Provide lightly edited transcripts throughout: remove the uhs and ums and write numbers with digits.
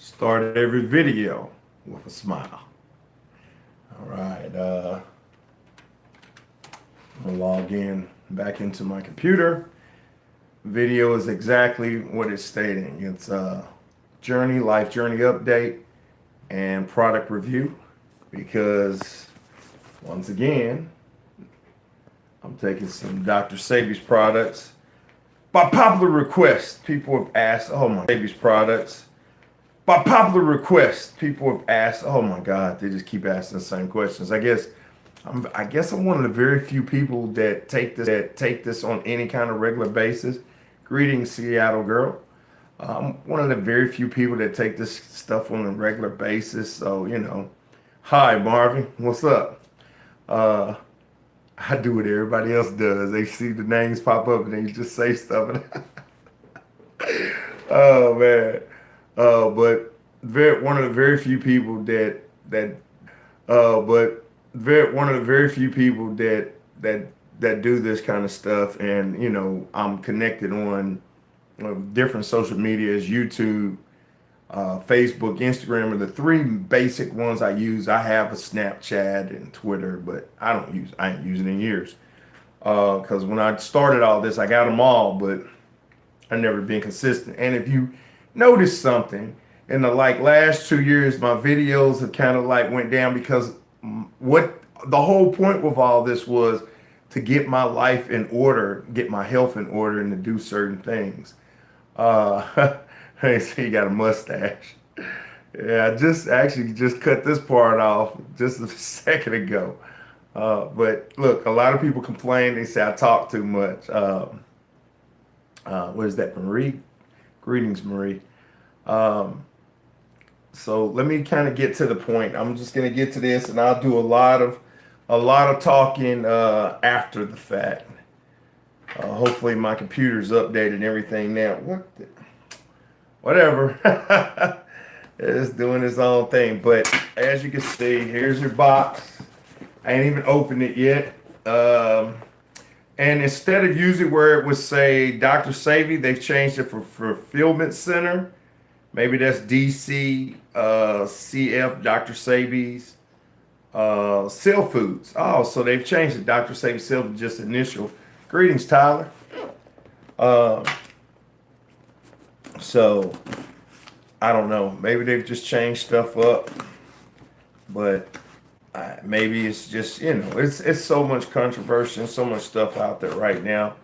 Start every video with a smile. All right, I'm gonna log in back into my computer. Video is exactly what it's stating. It's a life journey update, and product review. Because once again, I'm taking some Dr. Sebi's products. By popular request, people have asked, oh my, Sebi's products. By popular request, people have asked, oh my God, they just keep asking the same questions. I guess I'm one of the very few people that take this on any kind of regular basis. Greetings, Seattle girl. I'm one of the very few people that take this stuff on a regular basis. So, hi Marvin, what's up? Uh, I do what everybody else does. They see the names pop up and they just say stuff. Oh man. But one of the very few people one of the very few people that do this kind of stuff, and I'm connected on different social medias, YouTube, Facebook, Instagram are the three basic ones I use. I have a Snapchat and Twitter, but I ain't used it in years. Because when I started all this, I got them all, but I never been consistent. And if you notice something in the last 2 years, my videos have kind of went down because what the whole point with all this was to get my life in order, get my health in order, and to do certain things. Hey, so you got a mustache. Yeah, I just cut this part off just a second ago. But look, a lot of people complain. They say I talk too much. What is that, Marie? Greetings, Marie. Um, so let me kind of get to the point. I'm just gonna get to this, and I'll do a lot of talking after the fact. Hopefully, my computer's updated and everything now. Whatever. It's doing its own thing. But as you can see, here's your box. I ain't even opened it yet. And instead of using where it would say Dr. Sebi, they've changed it for Fulfillment Center. Maybe that's DC, CF, Dr. Sebi's, Cell Foods. Oh, so they've changed it. Dr. Sebi Cell Foods, just initial. Greetings, Tyler. Uh, so I don't know. Maybe they've just changed stuff up, but maybe it's just it's so much controversy and so much stuff out there right now.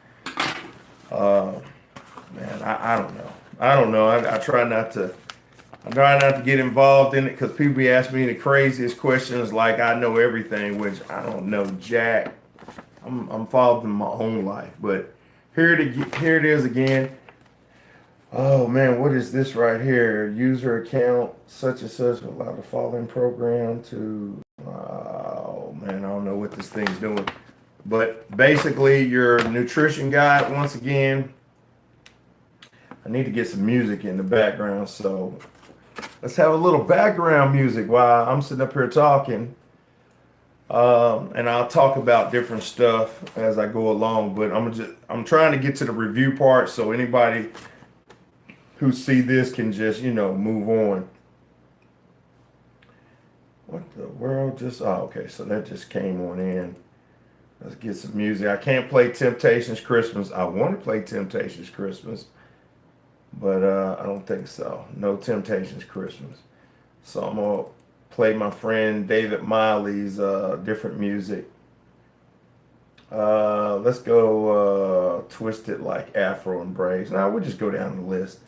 Uh, Man, I don't know. I don't know. I try not to. I try not to get involved in it because people be asking me the craziest questions like I know everything, which I don't know jack. I'm involved in my own life, but here it is again. Oh man, what is this right here? User account such and such allow the following program to. Oh man, I don't know what this thing's doing, but basically your nutrition guide once again. I need to get some music in the background, so let's have a little background music while I'm sitting up here talking. And I'll talk about different stuff as I go along, but I'm trying to get to the review part so anybody who see this can just, move on. What the world just, oh, okay, so that just came on in. Let's get some music. I can't play Temptations Christmas. I want to play Temptations Christmas, but I don't think so. No Temptations Christmas. So I'm going to play my friend David Miley's different music. Let's go Twisted Like Afro and Braids. Now we'll just go down the list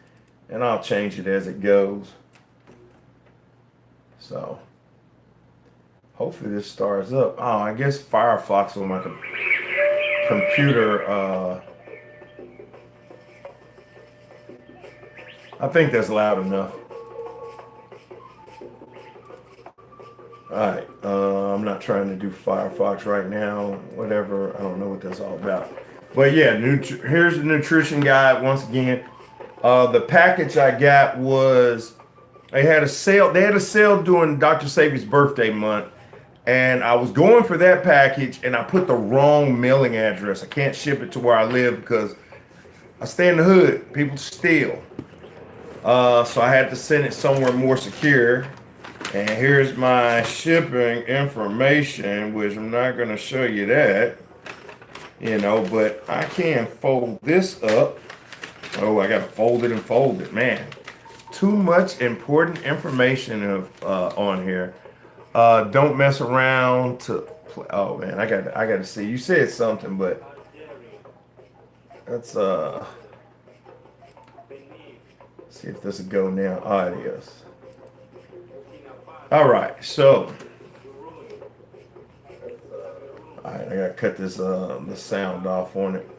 and I'll change it as it goes. So hopefully this starts up. Oh, I guess Firefox on my computer. I think that's loud enough. All right, I'm not trying to do Firefox right now. Whatever, I don't know what that's all about. But yeah, here's the nutrition guide once again. The package I got was they had a sale. They had a sale during Dr. Sebi's birthday month, and I was going for that package, and I put the wrong mailing address. I can't ship it to where I live because I stay in the hood. People steal. So I had to send it somewhere more secure. And here's my shipping information, which I'm not going to show you that, but I can fold this up. Oh, I got to fold it and fold it, man. Too much important information on here. Don't mess around to play. Oh man, I got to see. You said something, but let's see if this will go now. Oh, it is. All right, so all right, I gotta cut this the sound off on it.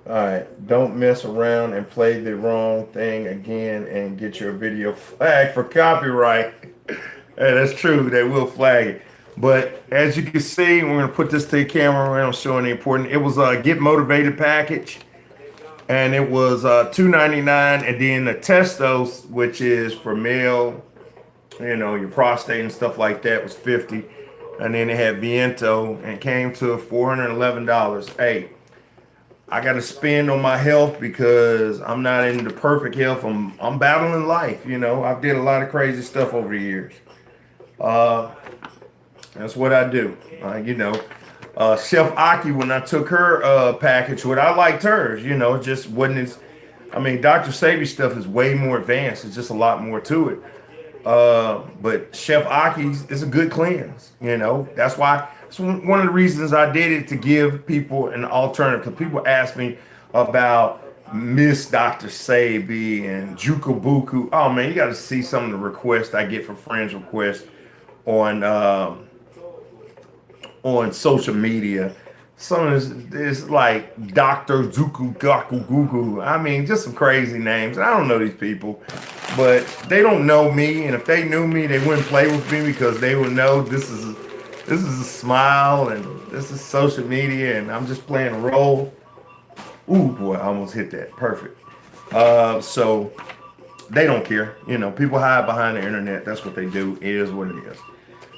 All right, don't mess around and play the wrong thing again and get your video flagged for copyright. Hey, that's true. They will flag it. But as you can see, we're gonna put this to the camera. I don't show any important. It was a Get Motivated package, and it was $2.99, and then the Testos, which is for male, your prostate and stuff like that, was 50, and then it had Viento, and it came to $411. Hey, I got to spend on my health because I'm not in the perfect health. I'm battling life. I've did a lot of crazy stuff over the years. That's what I do. Chef Aki, when I took her package, what I liked hers, just wasn't as. I mean, Dr. Sebi stuff is way more advanced. It's just a lot more to it. But Chef Aki's is a good cleanse. That's why. It's one of the reasons I did it, to give people an alternative. Because people ask me about Miss Dr. Sebi and Jukabuku. Oh man, you got to see some of the requests I get for friends requests on social media. Some of this is like Dr. Zuku Gaku Gugu. I mean, just some crazy names. I don't know these people, but they don't know me. And if they knew me, they wouldn't play with me, because they would know this is a smile and this is social media, and I'm just playing a role. Ooh boy, I almost hit that. Perfect. So they don't care. People hide behind the internet. That's what they do. It is what it is.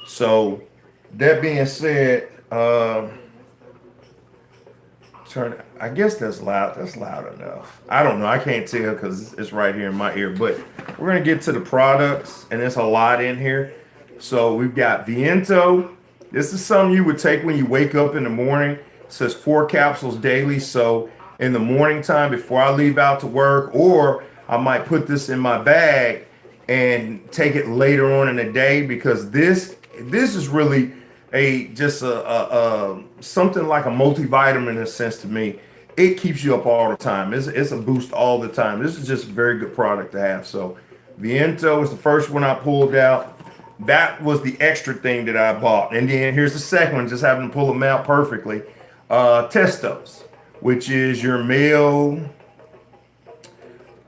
So that being said, I guess that's loud. That's loud enough. I don't know. I can't tell because it's right here in my ear. But we're gonna get to the products, and there's a lot in here. So we've got Viento. This is something you would take when you wake up in the morning. It says 4 capsules daily. So in the morning time before I leave out to work, or I might put this in my bag and take it later on in the day, because this is really just a something like a multivitamin in a sense to me. It keeps you up all the time. It's a boost all the time. This is just a very good product to have. So Viento is the first one I pulled out. That was the extra thing that I bought. And then here's the second one, just having to pull them out perfectly. Testos, which is your male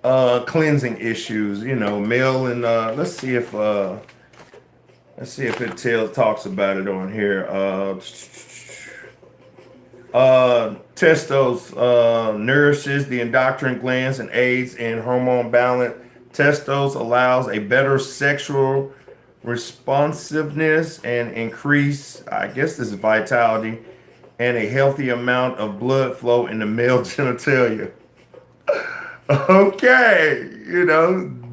cleansing issues, male, and let's see if it talks about it on here. Testos nourishes the endocrine glands and aids in hormone balance. Testos allows a better sexual responsiveness and increase, I guess this is vitality, and a healthy amount of blood flow in the male genitalia. Okay,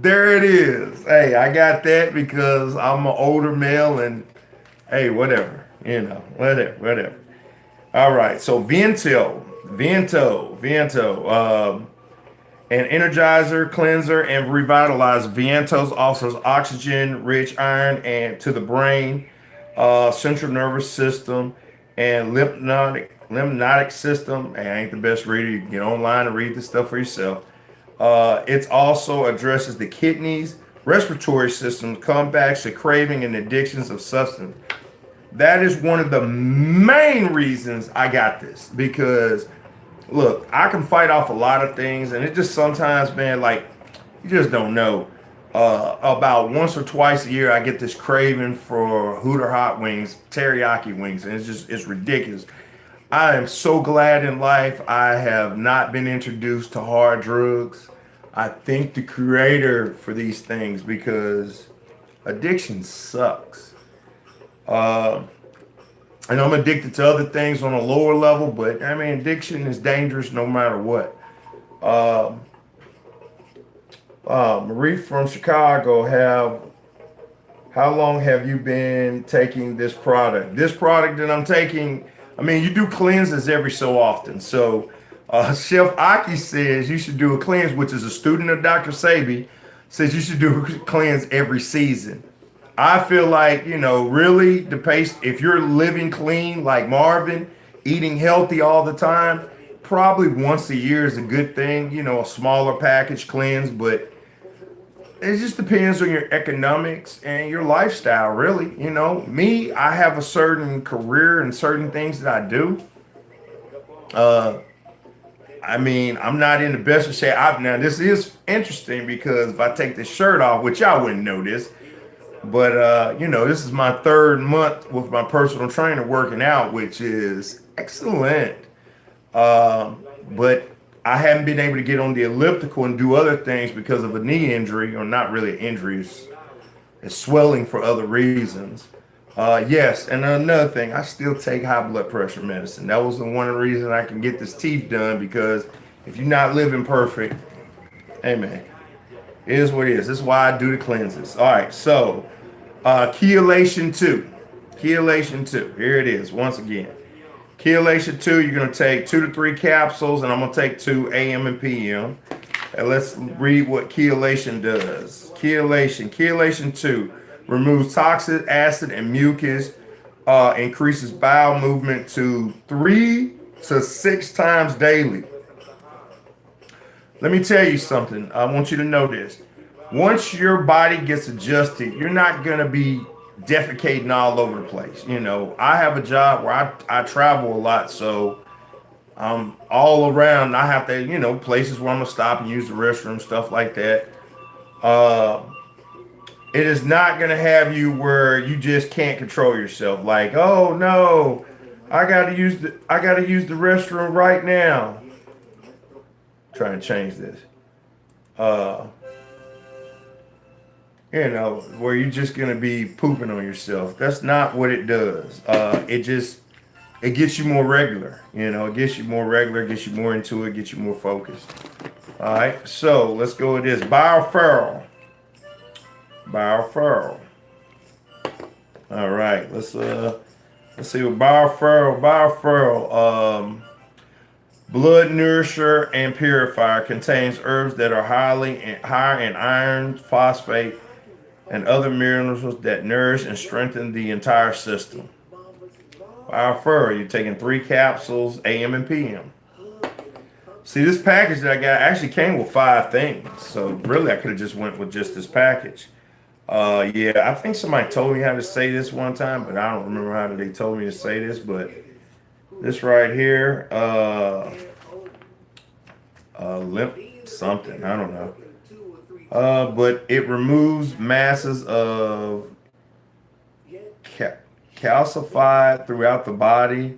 there it is. Hey, I got that because I'm an older male, and hey, whatever, whatever. All right, so Viento, an energizer, cleanser, and revitalizer. Vientos offers oxygen-rich iron and to the brain, central nervous system, and lymphatic system. Hey, I ain't the best reader. You can get online and read this stuff for yourself. It also addresses the kidneys, respiratory system, combats the craving and addictions of substance. That is one of the main reasons I got this, because look, I can fight off a lot of things, and it just sometimes, man, like, you just don't know. About once or twice a year, I get this craving for Hooter hot wings, teriyaki wings, and it's ridiculous. I am so glad in life I have not been introduced to hard drugs. I thank the creator for these things, because addiction sucks. And I'm addicted to other things on a lower level, but I mean, addiction is dangerous no matter what. Um, Marie from Chicago, how long have you been taking this product? This product that I'm taking, I mean, you do cleanses every so often. So, Chef Aki says you should do a cleanse, which is a student of Dr. Sabi, says you should do a cleanse every season. I feel like, really the pace, if you're living clean like Marvin, eating healthy all the time, probably once a year is a good thing, a smaller package cleanse, but it just depends on your economics and your lifestyle, really. Me, I have a certain career and certain things that I do. Uh, I mean, I'm not in the best of shape. Now, this is interesting because if I take this shirt off, which y'all wouldn't notice, but this is my third month with my personal trainer working out, which is excellent. But I haven't been able to get on the elliptical and do other things because of a knee injury, or not really an injury, it's swelling for other reasons. Yes, and another thing, I still take high blood pressure medicine. That was the one reason I can get this teeth done, because if you're not living perfect, hey man, it is what it is. This is why I do the cleanses. All right, so Chelation 2. Chelation 2. Here it is once again. Chelation 2, you're going to take 2 to 3 capsules, and I'm going to take 2 AM and PM. And let's read what chelation does. Chelation 2 removes toxic acid and mucus, increases bowel movement to 3 to 6 times daily. Let me tell you something. I want you to know this. Once your body gets adjusted, you're not going to be defecating all over the place. I have a job where I travel a lot, so I'm all around. I have to, places where I'm going to stop and use the restroom, stuff like that. It is not going to have you where you just can't control yourself. Like, oh no, I got to use the restroom right now. Trying to change this. Where you're just gonna be pooping on yourself. That's not what it does. It gets you more regular. It gets you more regular, gets you more into it, gets you more focused. All right, so let's go with this. Bioferrol. All right, let's see what Bioferrol. Blood nourisher and purifier, contains herbs that are high in iron, phosphate, and other minerals that nourish and strengthen the entire system. Bioferrol, you're taking 3 capsules, AM and PM. See, this package that I got actually came with 5 things. So really, I could have just went with just this package. Yeah, I think somebody told me how to say this one time, but I don't remember how they told me to say this. But this right here, limp something, I don't know. But it removes masses of calcified throughout the body,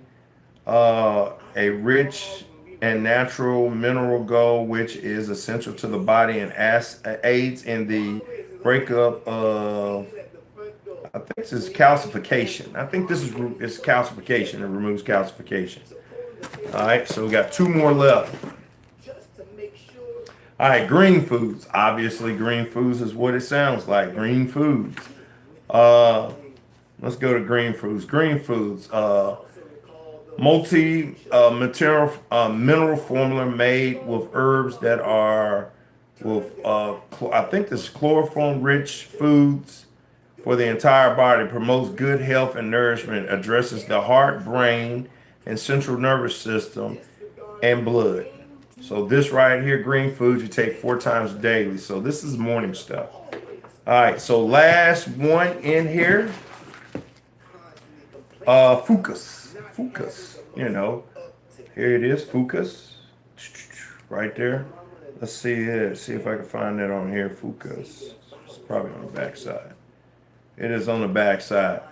a rich and natural mineral gold, which is essential to the body and aids in the breakup of, I think this is calcification. I think this is calcification. It removes calcification. All right, so we got 2 more left. All right, green foods. Obviously, green foods is what it sounds like. Green foods. Let's go to green foods. Green foods. Multi-material mineral formula made with herbs that are with, I think this is chloroform-rich foods for the entire body. Promotes good health and nourishment. Addresses the heart, brain, and central nervous system, and blood. So this right here, green foods, you take 4 times daily. So this is morning stuff. All right, so last one in here, Fucus. Here it is, Fucus, right there. Let's see here, see if I can find that on here, Fucus. It's probably on the back side. It is on the back side.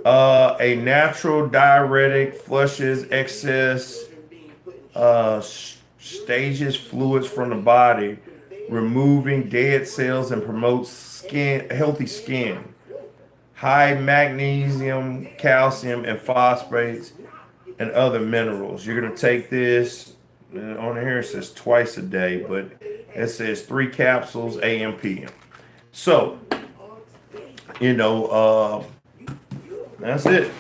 A natural diuretic, flushes excess stages fluids from the body, removing dead cells, and promotes healthy skin. High magnesium, calcium, and phosphates, and other minerals. You're going to take this On here it says twice a day, but it says 3 capsules AM PM. So, you know, that's it.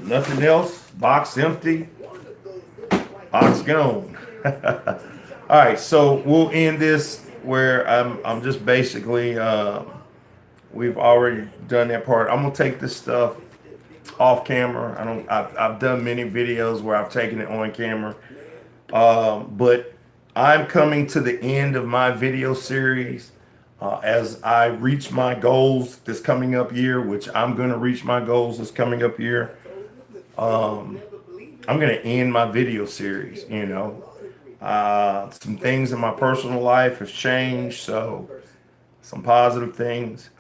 Nothing else. Box empty. Box gone. All right, so we'll end this where I'm just basically we've already done that part. I'm gonna take this stuff off camera. I've done many videos where I've taken it on camera. But I'm coming to the end of my video series as I reach my goals this coming up year, which I'm going to reach my goals this coming up year. I'm going to end my video series, you know. Some things in my personal life have changed, so some positive things.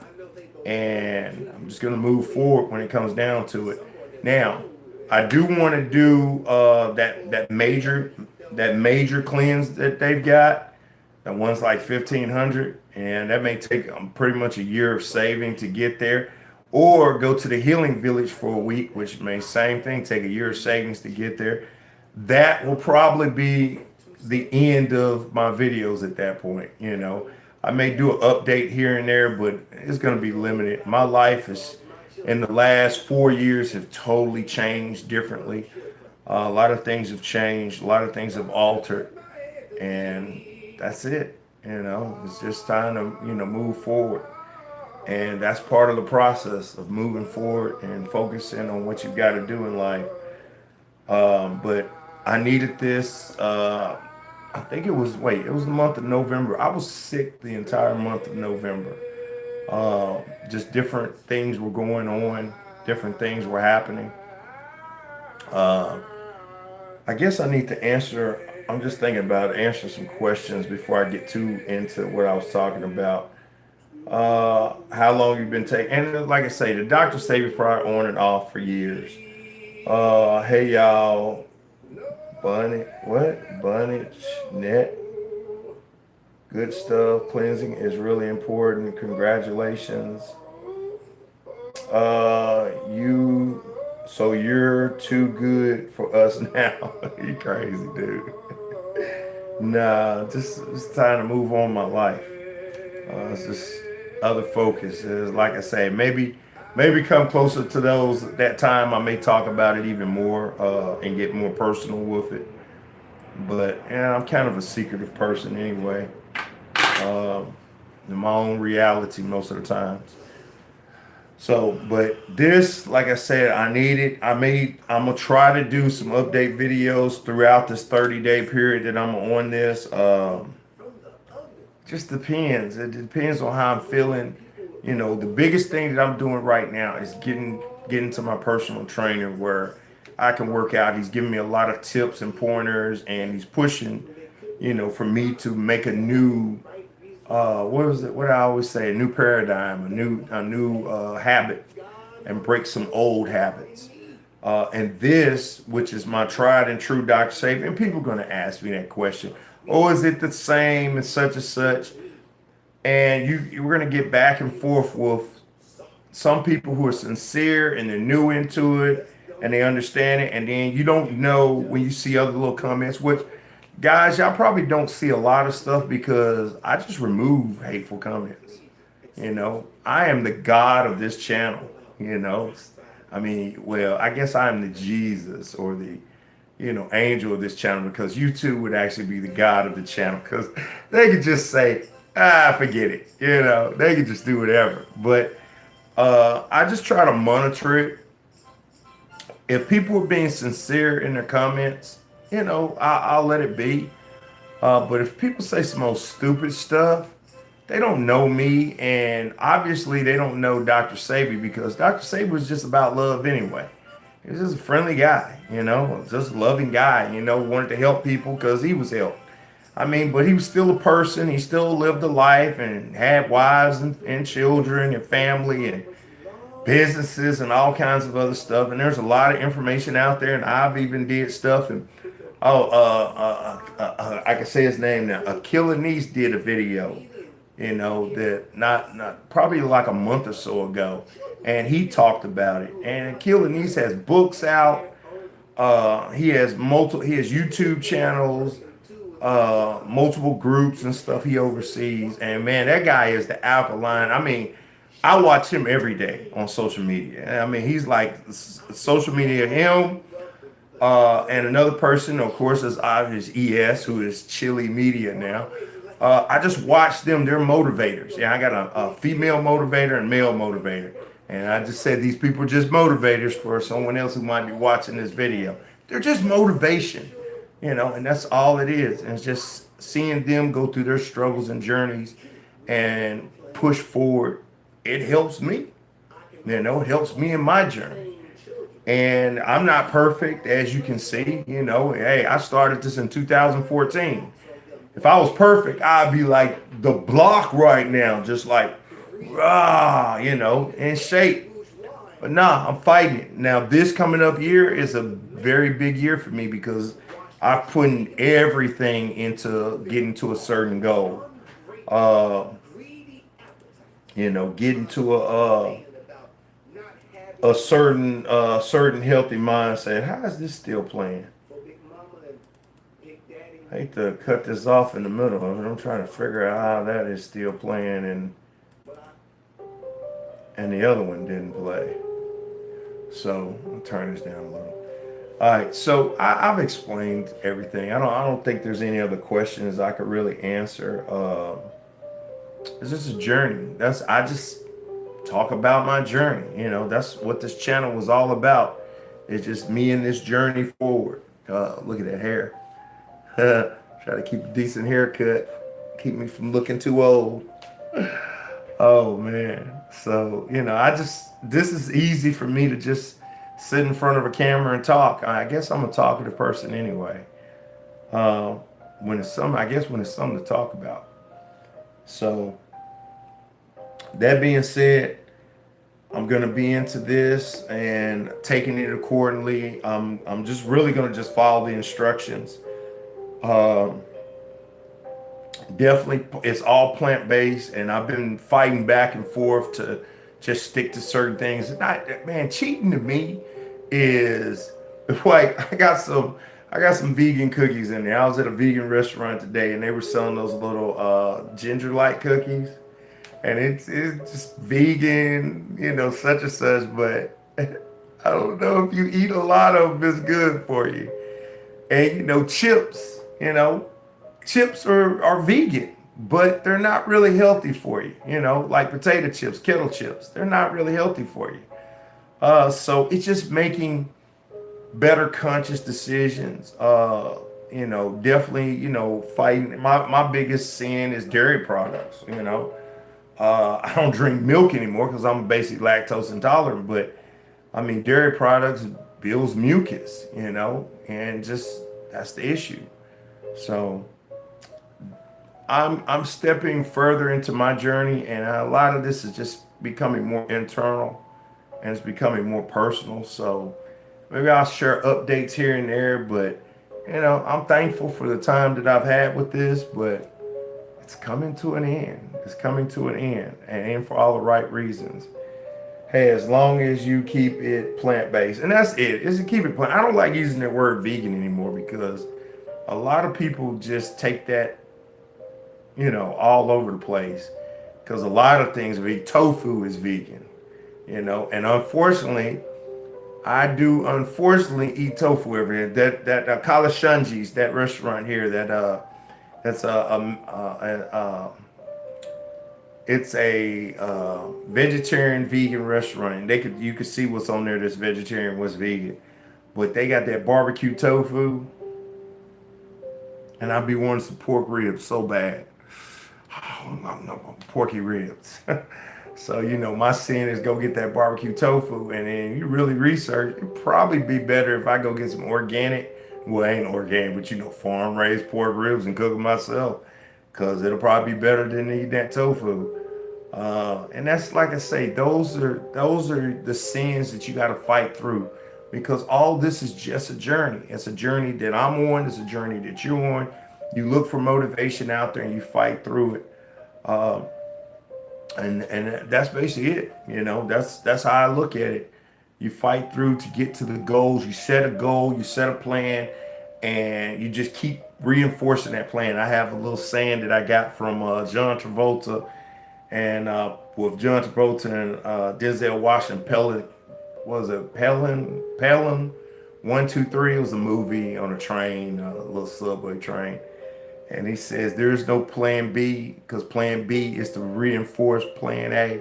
And I'm just going to move forward when it comes down to it. Now, I do want to do that major cleanse that they've got. That one's like 1,500, and that may take pretty much a year of saving to get there. Or go to the Healing Village for a week, which may same thing, take a year of savings to get there. That will probably be the end of my videos at that point. You know, I may do an update here and there, but it's going to be limited. My life is in the last 4 years have totally changed differently. A lot of things have changed. A lot of things have altered, and that's it. You know, it's just time to move forward, and that's part of the process of moving forward and focusing on what you've got to do in life. But I needed this. I think it was the month of November. I was sick the entire month of November. Just different things were going on, different things were happening. I guess I need to answer. I'm just thinking about answering some questions before I get too into what I was talking about. How long you've been taking? And like I say, the Dr. Sabi probably on and off for years. Hey y'all, Bunny net. Good stuff. Cleansing is really important. Congratulations. You're too good for us now. You crazy, dude. Nah, just it's time to move on my life. It's just other focus. Is like I say, maybe come closer to that time. I may talk about it even more and get more personal with it. But yeah, I'm kind of a secretive person anyway. In my own reality most of the times. So, but this, like I said, I need it. I'm gonna try to do some update videos throughout this 30-day period that I'm on this. Just depends. It depends on how I'm feeling. You know, the biggest thing that I'm doing right now is getting to my personal trainer where I can work out. He's giving me a lot of tips and pointers, and he's pushing, for me to make a new what was it? What I always say, a new paradigm, a new habit, and break some old habits. And this, which is my tried and true Dr. Sabi, and people are going to ask me that question. Oh, is it the same and such? And we're going to get back and forth with some people who are sincere and they're new into it and they understand it. And then you don't know when you see other little comments, which guys, y'all probably don't see a lot of stuff because I just remove hateful comments. I am the God of this channel. I mean, well, I guess I'm the Jesus or the, angel of this channel because YouTube would actually be the God of the channel because they could just say, forget it. They could just do whatever. But I just try to monitor it. If people are being sincere in their comments, I'll let it be. But if people say some most stupid stuff, they don't know me, and obviously they don't know Dr. Sabi because Dr. Sabi was just about love anyway. He was just a friendly guy, just a loving guy, wanted to help people because he was helped. I mean, but he was still a person. He still lived a life and had wives and children and family and businesses and all kinds of other stuff. And there's a lot of information out there, and I've even did stuff and I can say his name now. Akila Niece did a video, that not probably like a month or so ago, and he talked about it. And Akila Niece has books out. He has YouTube channels. multiple groups and stuff he oversees. And man, that guy is the alkaline. I mean, I watch him every day on social media. I mean, he's like social media him. And another person, of course, is obvious ES, who is Chili Media now. I just watch them. They're motivators. Yeah, I got a female motivator and male motivator. And I just said these people are just motivators for someone else who might be watching this video. They're just motivation, and that's all it is. And it's just seeing them go through their struggles and journeys and push forward. It helps me, it helps me in my journey. And I'm not perfect, as you can see. Hey, I started this in 2014. If I was perfect, I'd be like the block right now, just like, in shape. But nah, I'm fighting it. Now, this coming up year is a very big year for me because I've put everything into getting to a certain goal. Uh, getting to a certain healthy mindset. How is this still playing? I hate to cut this off in the middle of it. I'm trying to figure out how that is still playing and the other one didn't play. So I'll turn this down a little. All right, so I've explained everything. I don't think there's any other questions I could really answer. It's just a journey. I just talk about my journey. That's what this channel was all about. It's just me and this journey forward. Look at that hair. Try to keep a decent haircut. Keep me from looking too old. Oh man. So, this is easy for me to just sit in front of a camera and talk. I guess I'm a talkative person anyway. When it's something to talk about. So that being said, I'm gonna be into this and taking it accordingly. I'm just really gonna just follow the instructions. Um, Definitely, it's all plant based, and I've been fighting back and forth to just stick to certain things. Man, cheating to me is like I got some vegan cookies in there. I was at a vegan restaurant today, and they were selling those little ginger light cookies, and it's just vegan, such and such. But I don't know if you eat a lot of them, it's good for you. And chips, chips are vegan, but they're not really healthy for you. Like potato chips, kettle chips, they're not really healthy for you. So it's just making better conscious decisions. Definitely, fighting. My biggest sin is dairy products. I don't drink milk anymore because I'm basically lactose intolerant. But I mean, dairy products builds mucus. And just that's the issue. So I'm stepping further into my journey, and a lot of this is just becoming more internal, and it's becoming more personal. So maybe I'll share updates here and there, but I'm thankful for the time that I've had with this, but it's coming to an end. It's coming to an end, and for all the right reasons. Hey, as long as you keep it plant based, and that's it. Is to keep it plant. I don't like using that word vegan anymore because a lot of people just take that all over the place because a lot of things tofu is vegan, and unfortunately, I do unfortunately eat tofu every day. That Kalashanji's, that restaurant here, that's it's a vegetarian vegan restaurant. And you could see what's on there that's vegetarian, what's vegan, but they got that barbecue tofu, and I be wanting some pork ribs so bad. Porky ribs. So, my sin is go get that barbecue tofu, and then you really research. It'd probably be better if I go get some organic, well, ain't organic, but farm raised pork ribs and cook them myself, because it'll probably be better than eating that tofu. And that's like I say, those are the sins that you got to fight through, because all this is just a journey. It's a journey that I'm on. It's a journey that you're on. You look for motivation out there and you fight through it. Uh, and that's basically it. That's how I look at it. You fight through to get to the goals. You set a goal, you set a plan, and you just keep reinforcing that plan. I have a little saying that I got from John Travolta, and with John Travolta and Denzel Washington, was it Pelham 1, 2, 3? It was a movie on a train, a little subway train. And he says there is no plan B, because plan B is to reinforce plan A.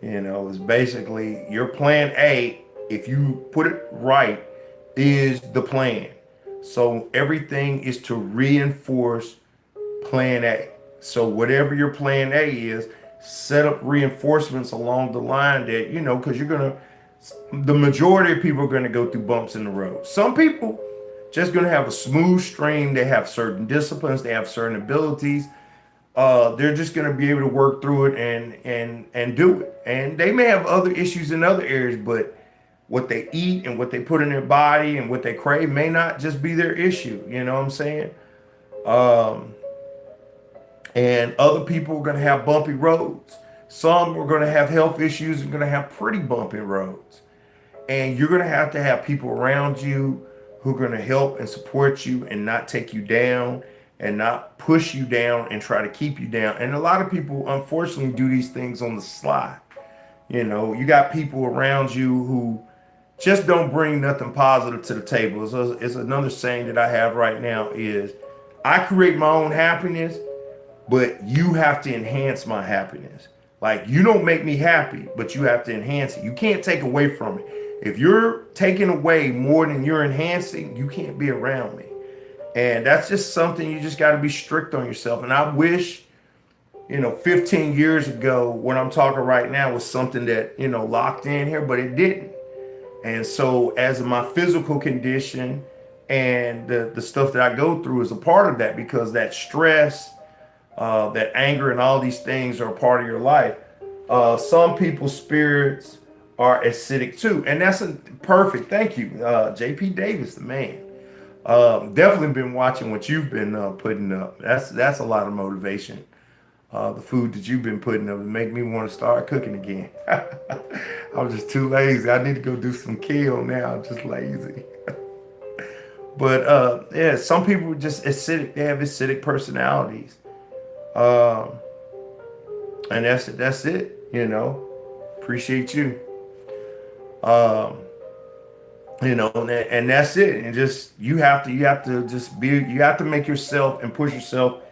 It's basically your plan A, if you put it right, is the plan. So everything is to reinforce plan A. So whatever your plan A is, set up reinforcements along the line that, because the majority of people are going to go through bumps in the road. Some people just going to have a smooth stream. They have certain disciplines. They have certain abilities. They're just going to be able to work through it and do it. And they may have other issues in other areas, but what they eat and what they put in their body and what they crave may not just be their issue. You know what I'm saying? And other people are going to have bumpy roads. Some are going to have health issues and going to have pretty bumpy roads. And you're going to have people around you who are going to help and support you and not take you down and not push you down and try to keep you down. And a lot of people, unfortunately, do these things on the sly. You got people around you who just don't bring nothing positive to the table. It's another saying that I have right now is, I create my own happiness, but you have to enhance my happiness. Like, you don't make me happy, but you have to enhance it. You can't take away from it. If you're taking away more than you're enhancing, you can't be around me. And that's just something you just got to be strict on yourself. And I wish, 15 years ago, what I'm talking right now was something that, locked in here, but it didn't. And so as my physical condition and the stuff that I go through is a part of that, because that stress, that anger and all these things are a part of your life. Some people's spirits are acidic too. And that's perfect. Thank you. JP Davis, the man. Definitely been watching what you've been putting up. That's a lot of motivation. The food that you've been putting up make me want to start cooking again. I'm just too lazy. I need to go do some kale now. I'm just lazy. But yeah, some people are just acidic. They have acidic personalities. And that's it. Appreciate you. And that's it. And just you have to make yourself and push yourself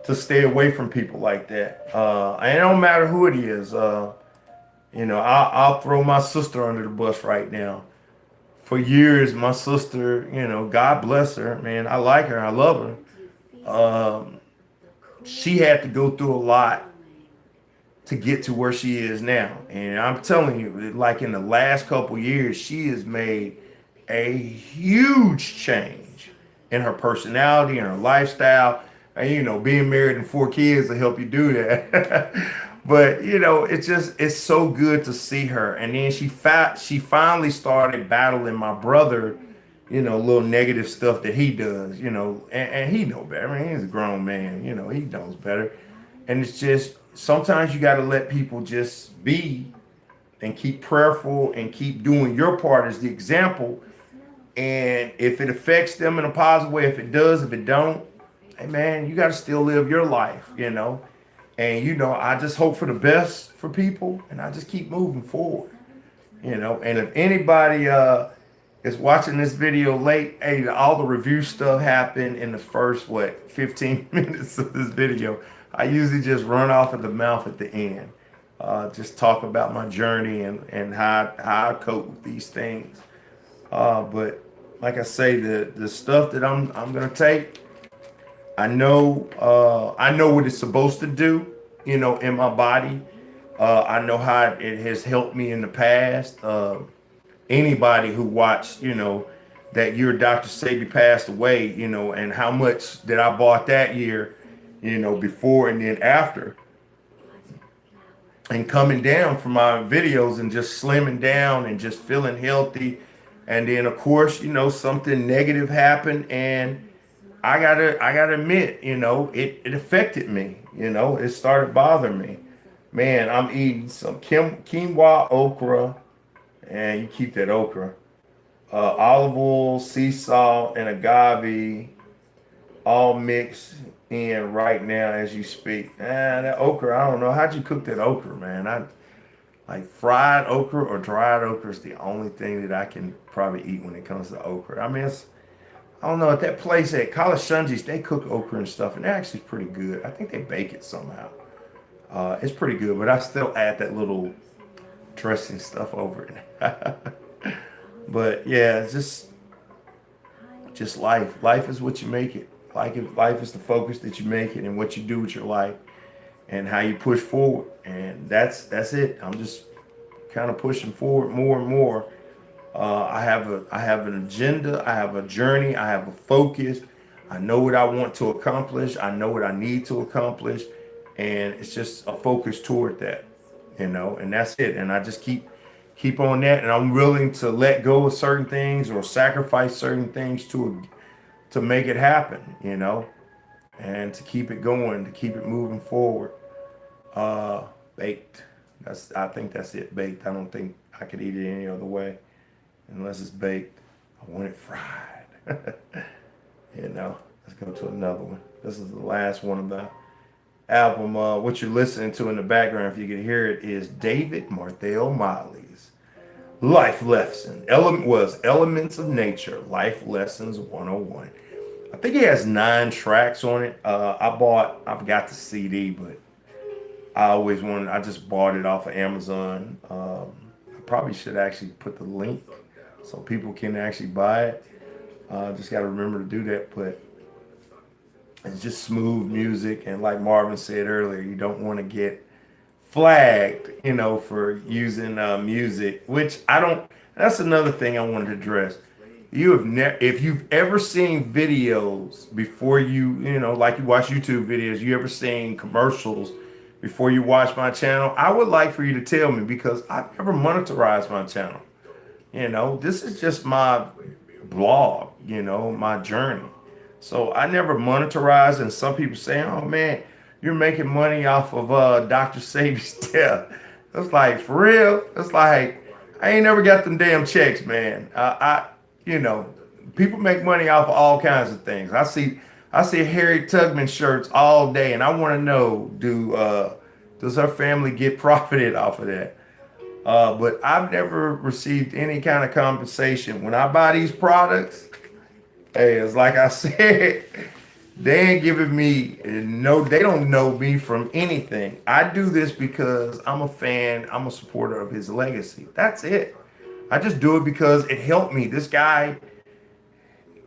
to stay away from people like that. And it don't matter who it is. I'll throw my sister under the bus right now. For years, my sister, God bless her, man. I like her. I love her. She had to go through a lot to get to where she is now. And I'm telling you, like in the last couple years, she has made a huge change in her personality and her lifestyle. And, being married and 4 kids will help you do that. But, it's so good to see her. And then she finally started battling my brother, little negative stuff that he does, and he know better. I mean, he's a grown man, he knows better. And it's just, sometimes you got to let people just be and keep prayerful and keep doing your part as the example. And if it affects them in a positive way, if it does, if it don't, hey man, you got to still live your life, And, I just hope for the best for people, and I just keep moving forward, And if anybody is watching this video late, hey, all the review stuff happened in the first, 15 minutes of this video. I usually just run off at the mouth at the end. Just talk about my journey and how I cope with these things. But like I say, the stuff that I'm gonna take, I know what it's supposed to do, in my body. I know how it has helped me in the past. Anybody who watched, that year Dr. Sebi passed away, and how much that I bought that year, before and then after. And coming down from my videos and just slimming down and just feeling healthy. And then of course, something negative happened, and I gotta admit, it affected me, it started bothering me. Man, I'm eating some quinoa okra, and you keep that okra. olive oil, sea salt, and agave all mixed in right now as you speak. That okra, I don't know. How'd you cook that okra, man? I like fried okra or dried okra is the only thing that I can probably eat when it comes to okra. I mean, I don't know, at that place at College Shunji's, they cook okra and stuff, and they're actually pretty good. I think they bake it somehow. It's pretty good, but I still add that little dressing stuff over it. But yeah, it's just life. Life is what you make it. Life is the focus that you make it, and what you do with your life, and how you push forward. And that's it. I'm just kind of pushing forward more and more. I have an agenda. I have a journey. I have a focus. I know what I want to accomplish. I know what I need to accomplish, and it's just a focus toward that, and that's it. And I just keep on that, and I'm willing to let go of certain things or sacrifice certain things to make it happen, and to keep it going, to keep it moving forward. Baked. I think that's it. Baked. I don't think I could eat it any other way unless it's baked. I want it fried. Let's go to another one. This is the last one of the album. What you're listening to in the background, if you can hear it, is David Marthel Miley's Life Lesson. Elements of Nature, Life Lessons 101. I think he has 9 tracks on it. I forgot the CD, but I just bought it off of Amazon. I probably should actually put the link so people can actually buy it. Just got to remember to do that. But it's just smooth music. And like Marvin said earlier, you don't want to get flagged, for using music, which I don't. That's another thing I wanted to address. If you've ever seen videos before like you watch YouTube videos, you ever seen commercials before you watch my channel, I would like for you to tell me, because I've never monetized my channel. This is just my blog, my journey. So I never monetized, and some people say, oh man, you're making money off of Dr. Sabi's death. It's like, for real? It's like, I ain't never got them damn checks, man. People make money off of all kinds of things. I see Harry Tubman shirts all day, and I want to know, does her family get profited off of that? But I've never received any kind of compensation. When I buy these products, hey, it's like I said, they ain't giving me they don't know me from anything. I do this because I'm a fan, I'm a supporter of his legacy. That's it. I just do it because it helped me. This guy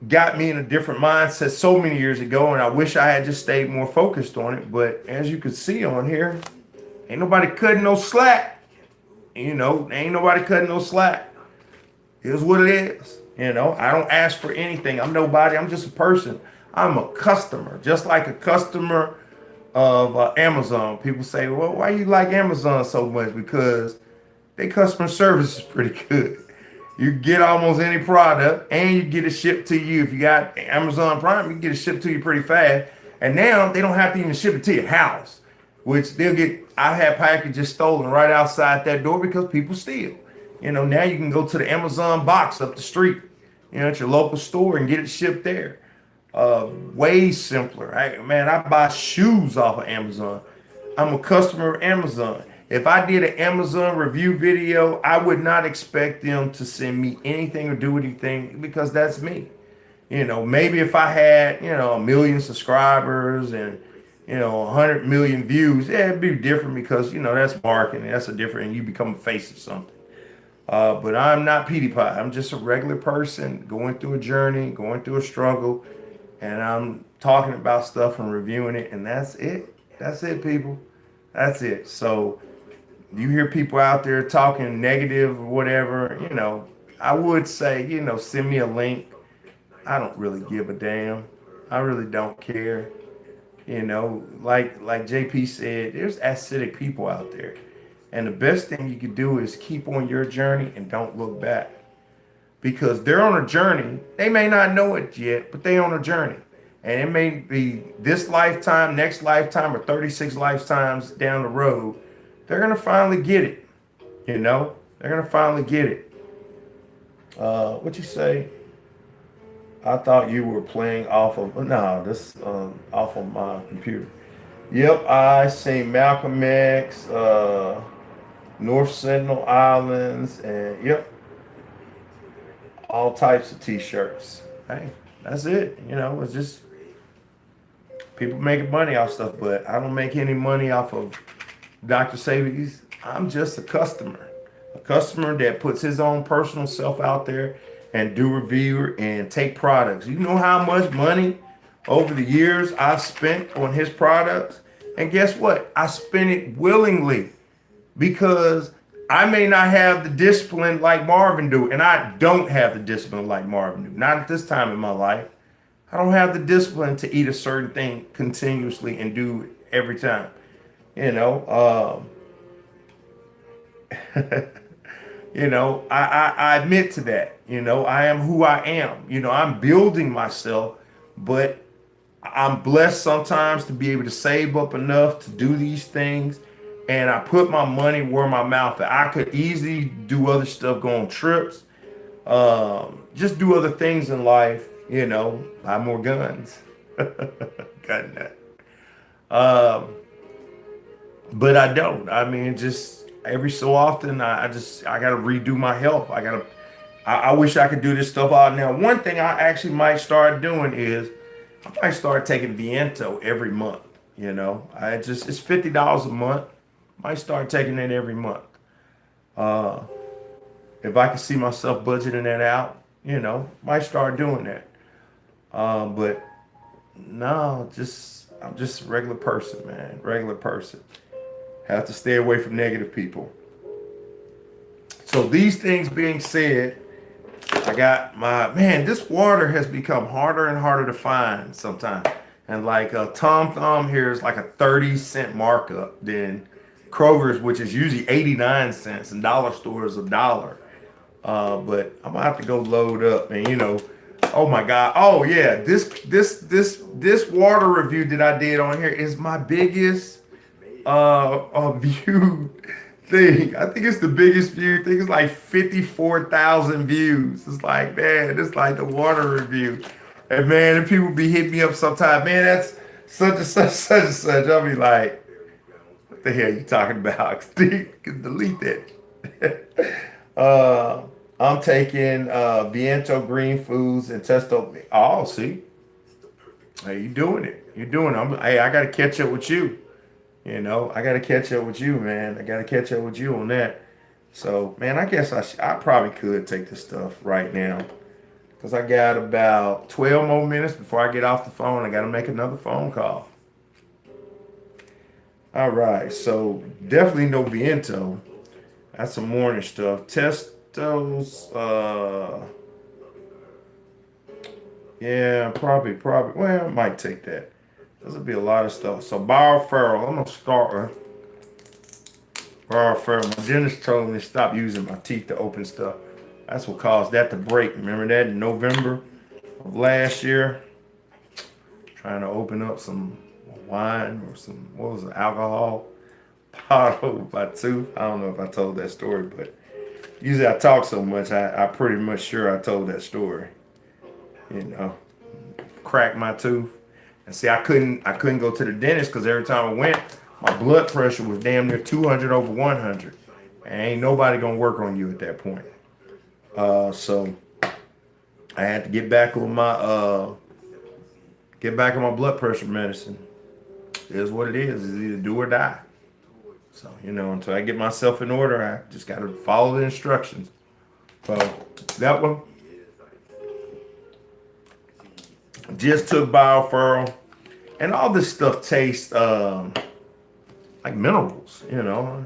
got me in a different mindset so many years ago, and I wish I had just stayed more focused on it. But as you can see on here, ain't nobody cutting no slack. Ain't nobody cutting no slack. Here's what it is. I don't ask for anything. I'm nobody. I'm just a person. I'm a customer, just like a customer of Amazon. People say, well, why you like Amazon so much? Because their customer service is pretty good. You get almost any product, and you get it shipped to you. If you got Amazon Prime, you get it shipped to you pretty fast. And now they don't have to even ship it to your house, which I had packages stolen right outside that door because people steal. Now you can go to the Amazon box up the street, at your local store, and get it shipped there. Way simpler. I buy shoes off of Amazon. I'm a customer of Amazon. If I did an Amazon review video, I would not expect them to send me anything or do anything, because that's me. Maybe if I had, 1 million subscribers and, 100 million views, it'd be different, because, that's marketing. That's and you become a face of something. But I'm not PewDiePie. I'm just a regular person going through a journey, going through a struggle, and I'm talking about stuff and reviewing it, and that's it. That's it, people. That's it. So you hear people out there talking negative or whatever, I would say, send me a link. I don't really give a damn. I really don't care. Like JP said, there's acidic people out there. And the best thing you can do is keep on your journey and don't look back. Because they're on a journey. They may not know it yet, but they're on a journey. And it may be this lifetime, next lifetime, or 36 lifetimes down the road. They're going to finally get it. They're going to finally get it. What you say? I thought you were playing off of no, this off of my computer. Yep, I seen Malcolm X, North Sentinel Islands, and yep, all types of T-shirts. Hey, that's it. You know, it's just people making money off stuff, but I don't make any money off of Dr. Sabies. I'm just a customer that puts his own personal self out there and do review and take products. You know how much money over the years I've spent on his products? And guess what? I spent it willingly because I may not have the discipline like Marvin do, and I don't have the discipline like Marvin do. Not at this time in my life. I don't have the discipline to eat a certain thing continuously and do it every time. You know, I admit to that. You know, I am who I am. You know, I'm building myself, but I'm blessed sometimes to be able to save up enough to do these things. And I put my money where my mouth is. I could easily do other stuff, go on trips, just do other things in life, you know, buy more guns. Got that. Um, but I don't. I mean, just every so often, I gotta redo my health. I wish I could do this stuff out now. One thing I actually might start doing is I might start taking Viento every month. You know, it's $50 a month. Might start taking it every month. Uh, if I can see myself budgeting that out, you know, might start doing that. But no, I'm just a regular person, man. Regular person. Have to stay away from negative people. So these things being said, I got my man. This water has become harder and harder to find sometimes, and like Tom Thumb here is like a 30-cent markup. Then Kroger's, which is usually 89 cents, and dollar store is $1. But I'm gonna have to go load up, and you know, oh my God, oh yeah, this water review that I did on here is my biggest viewed thing. I think it's the biggest view. I think it's like 54,000 views. It's like, man, it's like the water review. And man, if people be hitting me up sometime, man, that's such and such, such and such. I'll be like, what the hell you talking about? Delete that. I'm taking Viento Green Foods and Testo. Oh, see, hey, you doing it? You're doing it. Hey, I got to catch up with you. You know, I got to catch up with you, man. I got to catch up with you on that. So, man, I guess I probably could take this stuff right now because I got about 12 more minutes before I get off the phone. I got to make another phone call. All right, so definitely no Viento. That's some morning stuff. Testos, yeah, probably. Well, I might take that. This will be a lot of stuff. So BioPharma, I'm gonna start with BioPharma. My dentist told me to stop using my teeth to open stuff. That's what caused that to break. Remember that in November of last year? Trying to open up some wine or some, what was it, alcohol bottle with my tooth. I don't know if I told that story, but usually I talk so much, I pretty much sure I told that story. You know, cracked my tooth. And see, I couldn't go to the dentist because every time I went, my blood pressure was damn near 200 over 100. And ain't nobody gonna work on you at that point. So I had to get back on my blood pressure medicine. It is what it is. It's either do or die. So, you know, until I get myself in order, I just gotta follow the instructions. So that one. Just took BioPharma, and all this stuff tastes like minerals. You know,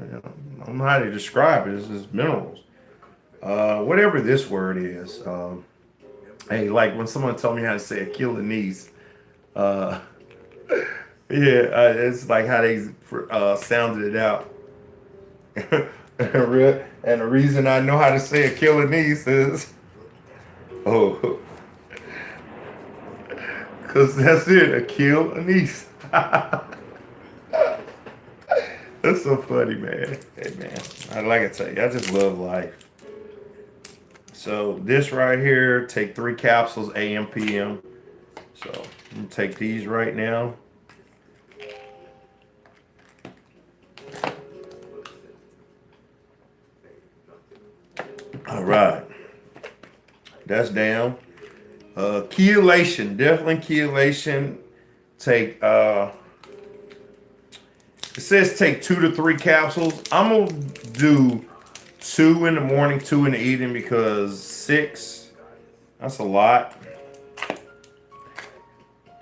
I don't know how to describe it. It's just minerals. Whatever this word is. Hey, like when someone told me how to say Achilles, yeah, it's like how they sounded it out. And the reason I know how to say Achilles is, oh. Because that's it, Achilles. That's so funny, man. Hey, man, like I tell you, I just love life. So this right here, take 3 capsules, AM, PM. So I'm gonna take these right now. All right, that's down. Chelation, definitely chelation. Take it says take 2 to 3 capsules. I'm gonna do 2 in the morning, 2 in the evening because 6, that's a lot.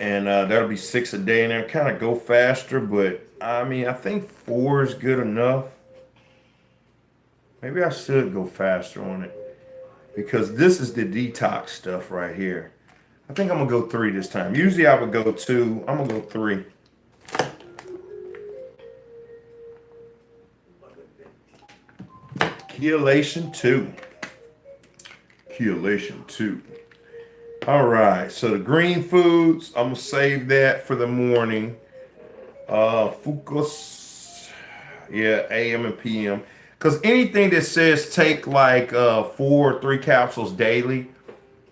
And that'll be 6 a day, and then kind of go faster. But I mean, I think 4 is good enough. Maybe I should go faster on it because this is the detox stuff right here. I think I'm gonna go 3 this time. Usually I would go 2. I'm gonna go 3. Chelation 2. Chelation 2. All right, so the green foods, I'm gonna save that for the morning. Focus, yeah, AM and PM. Because anything that says take like 4 or 3 capsules daily,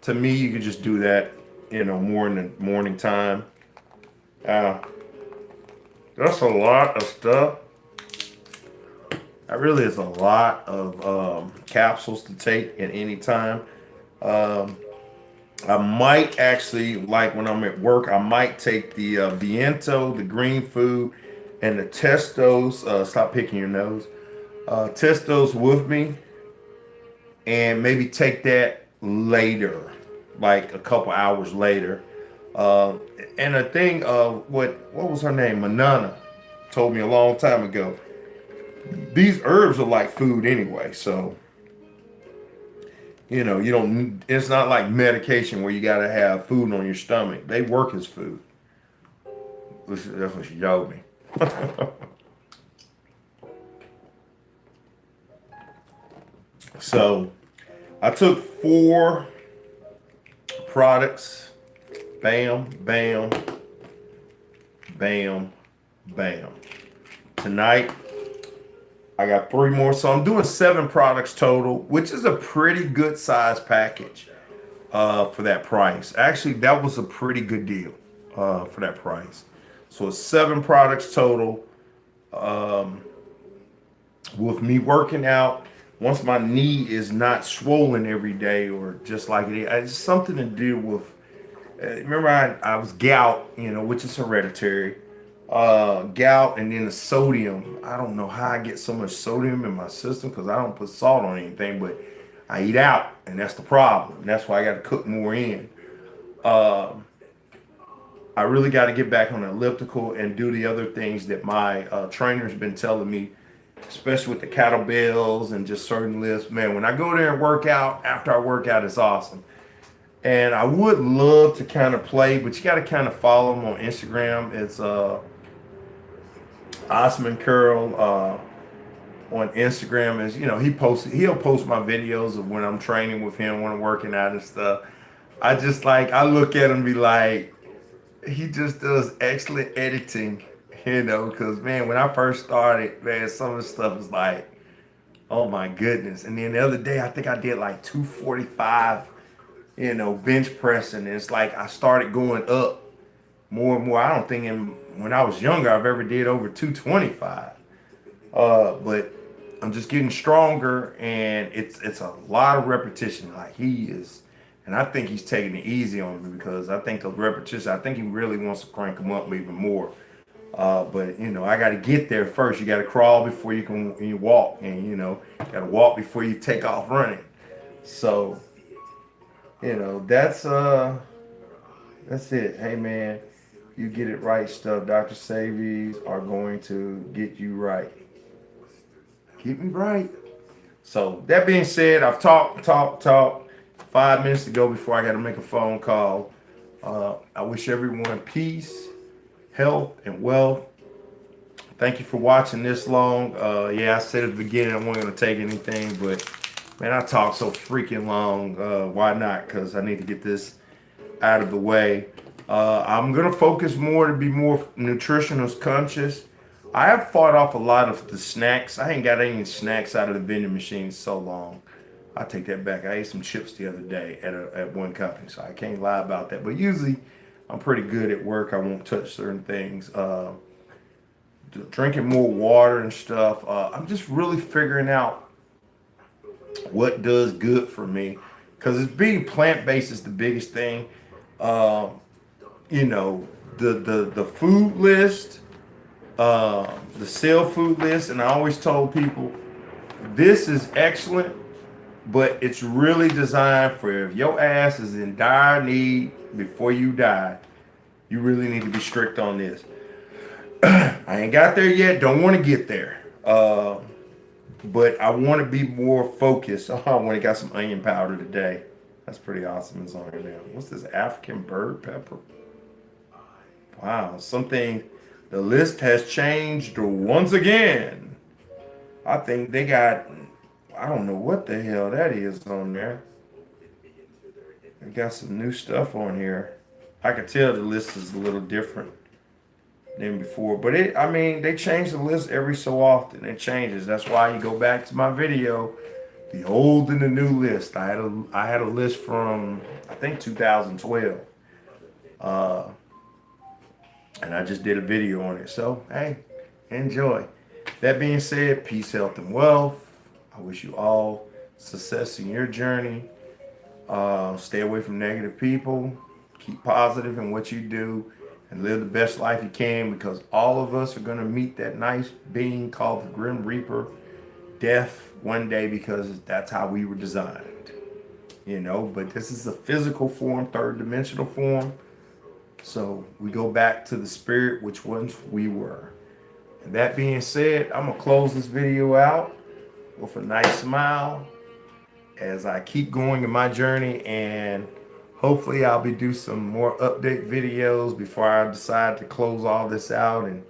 to me, you can just do that, more in the morning time. That's a lot of stuff. That really is a lot of capsules to take at any time. I might actually, like when I'm at work, I might take the Viento, the green food, and the Testos. Stop picking your nose. Testos with me, and maybe take that later, like a couple hours later. And a thing of what was her name? Manana told me a long time ago. These herbs are like food anyway, so you don't. It's not like medication where you got to have food on your stomach. They work as food. That's what she told me. So I took 4 products. Bam, bam, bam, bam. Tonight I got 3 more, so I'm doing 7 products total, which is a pretty good size package for that price. Actually, that was a pretty good deal for that price. So it's 7 products total. With me working out, once my knee is not swollen every day or just like it is, it's something to do with. Remember, I was gout, which is hereditary. Gout, and then the sodium. I don't know how I get so much sodium in my system because I don't put salt on anything, but I eat out, and that's the problem. And that's why I got to cook more in. I really got to get back on the elliptical and do the other things that my trainer's been telling me, especially with the kettlebells and just certain lifts. Man, when I go there and work out, after I work out, it's awesome. And I would love to kind of play, but you got to kind of follow him on Instagram. It's Osman Curl on Instagram. Is he'll post my videos of when I'm training with him, when I'm working out and stuff. I look at him and be like, he just does excellent editing, because man, when I first started, man, some of the stuff was like, oh my goodness. And then the other day, I think I did like 245, bench pressing. It's like I started going up more and more. I don't think when I was younger, I've ever did over 225. But I'm just getting stronger, and it's a lot of repetition. Like he is. And I think he's taking it easy on me because I think the repetition, I think he really wants to crank him up even more. But I got to get there first. You got to crawl before you walk, and got to walk before you take off running. So, that's it. Hey man, you get it right stuff. Dr. Savies are going to get you right. Keep me right. So that being said, I've talked. 5 minutes to go before I got to make a phone call. I wish everyone peace, health, and wealth. Thank you for watching this long. I said at the beginning I wasn't going to take anything, but man, I talked so freaking long. Why not? Because I need to get this out of the way. I'm going to focus more to be more nutritionist conscious. I have fought off a lot of the snacks. I ain't got any snacks out of the vending machine so long. I take that back. I ate some chips the other day at one company, so I can't lie about that. But usually, I'm pretty good at work. I won't touch certain things. Drinking more water and stuff. I'm just really figuring out what does good for me, because it's being plant based is the biggest thing. Uh, you know, the food list, the sell food list, and I always told people this is excellent, but it's really designed for if your ass is in dire need before you die, you really need to be strict on this. I ain't got there yet, don't want to get there. But I want to be more focused. Oh, I went and got some onion powder today. That's pretty awesome. It's on here now. What's this African bird pepper? Wow, something. The list has changed once again. I think they got, I don't know what the hell that is on there. They got some new stuff on here. I can tell the list is a little different than before, but I mean, they change the list every so often. It changes. That's why you go back to my video, the old and the new list. I had a list from I think 2012, and I just did a video on it. So hey, enjoy. That being said, peace, health, and wealth. I wish you all success in your journey. Stay away from negative people. Keep positive in what you do. And live the best life you can, because all of us are going to meet that nice being called the Grim Reaper, death, one day, because that's how we were designed. You know, but this is a physical form, third dimensional form. So we go back to the spirit, which once we were. And that being said, I'm going to close this video out with a nice smile as I keep going in my journey, and hopefully I'll be do some more update videos before I decide to close all this out and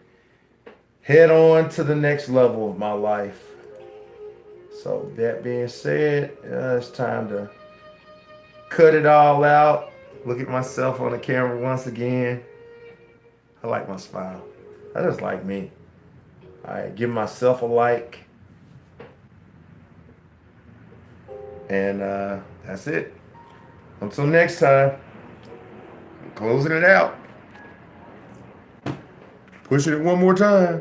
head on to the next level of my life. So that being said, it's time to cut it all out. Look at myself on the camera once again. I like my smile. I just like me. All right, give myself a like. And that's it. Until next time, I'm closing it out. Pushing it one more time.